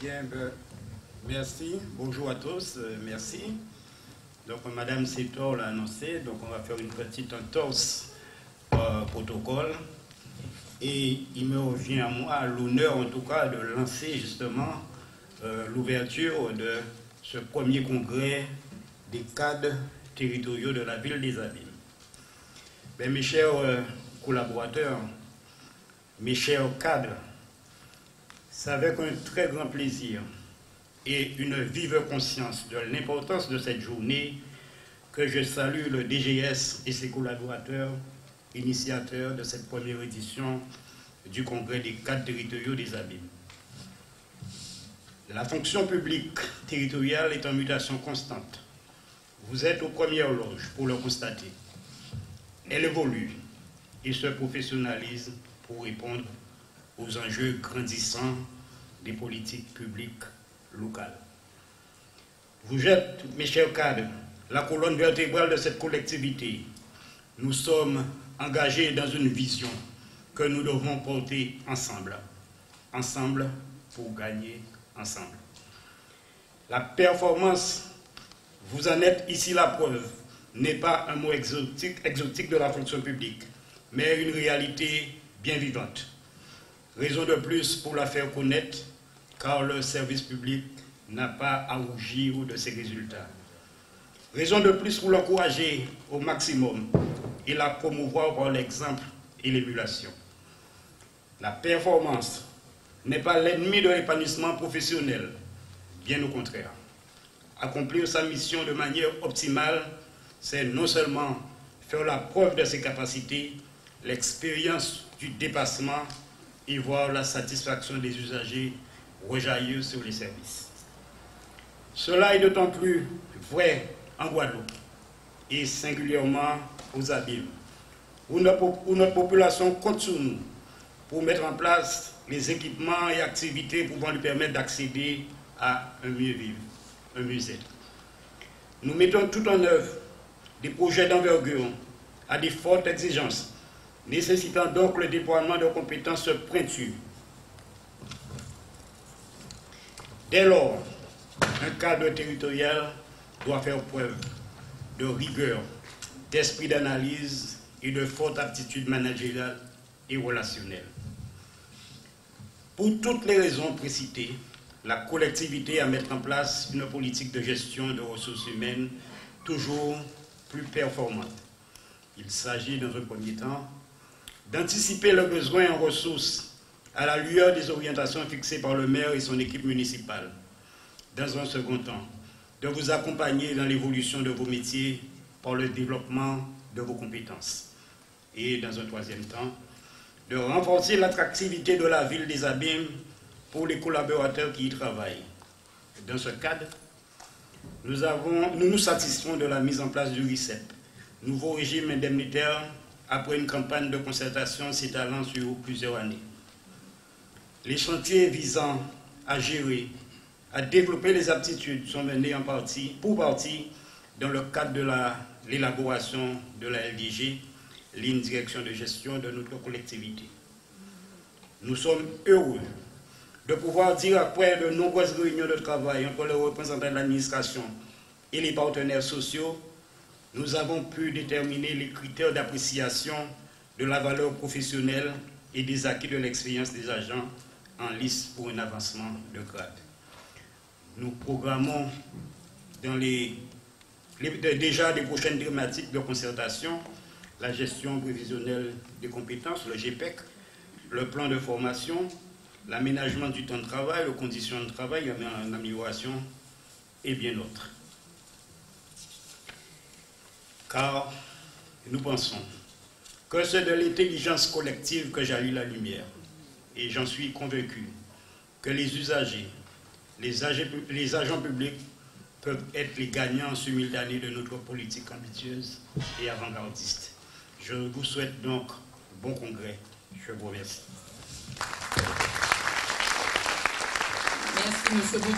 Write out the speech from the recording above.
Bien, merci. Bonjour à tous. Merci. Donc, Madame Setor l'a annoncé. Donc, on va faire une petite entorse protocole. Et il me revient à moi l'honneur, en tout cas, de lancer justement l'ouverture de ce premier congrès des cadres territoriaux de la ville des Abîmes. Ben, mes chers collaborateurs, mes chers cadres, c'est avec un très grand plaisir et une vive conscience de l'importance de cette journée que je salue le DGS et ses collaborateurs, initiateurs de cette première édition du Congrès des cadres territoriaux des Abîmes. La fonction publique territoriale est en mutation constante. Vous êtes aux premières loges pour le constater. Elle évolue et se professionnalise pour répondre aux enjeux grandissants des politiques publiques locales. Vous êtes, mes chers cadres, la colonne vertébrale de cette collectivité. Nous sommes engagés dans une vision que nous devons porter ensemble. Ensemble pour gagner ensemble. La performance, vous en êtes ici la preuve, n'est pas un mot exotique de la fonction publique, mais une réalité bien vivante. Raison de plus pour la faire connaître, car le service public n'a pas à rougir de ses résultats. Raison de plus pour l'encourager au maximum et la promouvoir par l'exemple et l'émulation. La performance n'est pas l'ennemi de l'épanouissement professionnel, bien au contraire. Accomplir sa mission de manière optimale, c'est non seulement faire la preuve de ses capacités, l'expérience du dépassement et voir la satisfaction des usagers rejaillir sur les services. Cela est d'autant plus vrai en Guadeloupe et singulièrement aux Abîmes, où notre population compte sur nous pour mettre en place les équipements et activités pouvant lui permettre d'accéder à un mieux vivre, un mieux-être. Nous mettons tout en œuvre des projets d'envergure à des fortes exigences, nécessitant donc le déploiement de compétences pointues. Dès lors, un cadre territorial doit faire preuve de rigueur, d'esprit d'analyse et de forte aptitude managériale et relationnelle. Pour toutes les raisons précitées, la collectivité a mettre en place une politique de gestion de ressources humaines toujours plus performante. Il s'agit, dans un premier temps, d'anticiper le besoin en ressources à la lueur des orientations fixées par le maire et son équipe municipale. Dans un second temps, de vous accompagner dans l'évolution de vos métiers par le développement de vos compétences. Et dans un troisième temps, de renforcer l'attractivité de la ville des Abîmes pour les collaborateurs qui y travaillent. Dans ce cadre, nous nous satisfaisons de la mise en place du RICEP, nouveau régime indemnitaire après une campagne de concertation s'étalant sur plusieurs années. Les chantiers visant à gérer, à développer les aptitudes sont menés pour partie dans le cadre de l'élaboration de la LDG, ligne direction de gestion de notre collectivité. Nous sommes heureux de pouvoir dire après de nombreuses réunions de travail entre les représentants de l'administration et les partenaires sociaux, nous avons pu déterminer les critères d'appréciation de la valeur professionnelle et des acquis de l'expérience des agents en lice pour un avancement de grade. Nous programmons déjà des prochaines thématiques de concertation, la gestion prévisionnelle des compétences, le GPEC, le plan de formation, l'aménagement du temps de travail, les conditions de travail en amélioration et bien d'autres. Car nous pensons que c'est de l'intelligence collective que jaillit la lumière. Et j'en suis convaincu que les usagers, les agents publics peuvent être les gagnants simultanés de notre politique ambitieuse et avant-gardiste. Je vous souhaite donc bon congrès. Je vous remercie. Merci, M. Boubou.